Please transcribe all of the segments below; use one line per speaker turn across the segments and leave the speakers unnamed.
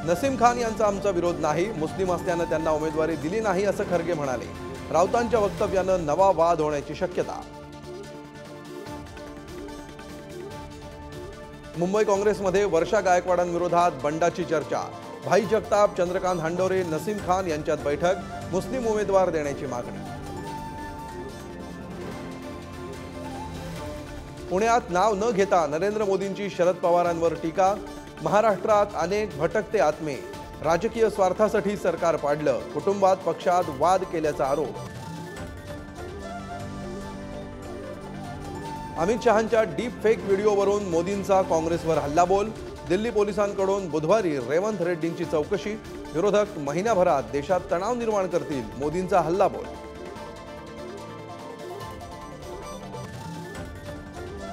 नसीम खान यांचा आमचा विरोध नाही, मुस्लिम असल्याने त्यांना उमेदवारी दिली नाही असं खरगे म्हणाले। राऊतांच्या वक्तव्यानं नवा वाद होण्याची शक्यता। मुंबई काँग्रेसमध्ये वर्षा गायकवाडांविरोधात बंडाची चर्चा। भाई जगताप, चंद्रकांत हंडोरे, नसीम खान यांच्यात बैठक, मुस्लिम उमेदवार देण्याची मागणी। पुण्यात नाव न घेता नरेंद्र मोदींची शरद पवारांवर टीका। महाराष्ट्रात अनेक भटकते आत्मे, राजकीय स्वार्थासाठी सरकार पाडलं, कुटुंबात पक्षात वाद केल्याचा आरोप। अमित शहांच्या डीप फेक व्हिडिओवरून मोदींचा काँग्रेसवर हल्लाबोल। दिल्ली पोलिसांकडून बुधवारी रेवंत रेड्डींची चौकशी। विरोधक महिन्याभरात देशात तणाव निर्माण करतील, मोदींचा हल्लाबोल।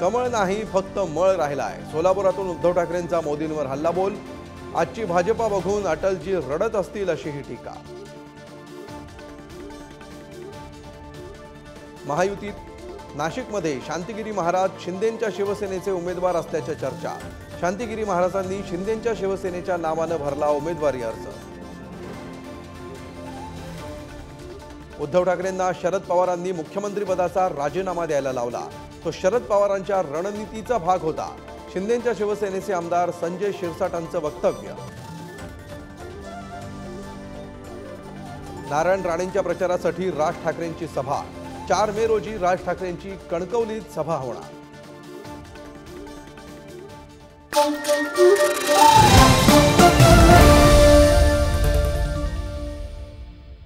कमळ नाही, फक्त मळ राहिलाय। सोलापुरातून उद्धव ठाकरेंचा मोदींवर हल्लाबोल। आजची भाजपा बघून अटलजी रडत असतील अशी ही टीका। महायुतीत नाशिकमध्ये शांतिगिरी महाराज शिंदेंच्या शिवसेनेचे उमेदवार असल्याच्या चर्चा। शांतिगिरी महाराजांनी शिंदेंच्या शिवसेनेच्या नावाने भरला उमेदवारी अर्ज। उद्धव ठाकरेंना शरद पवारांनी मुख्यमंत्रीपदाचा राजीनामा द्यायला लावला, तो शरद पवारांच्या रणनीतीचा भाग होता। शिंदेंच्या शिवसेनेचे आमदार संजय शिरसाटांचं वक्तव्य। नारायण राणेंच्या प्रचारासाठी राज ठाकरेंची सभा। 4 मे रोजी राज ठाकरेंची कणकवलीत सभा होणार।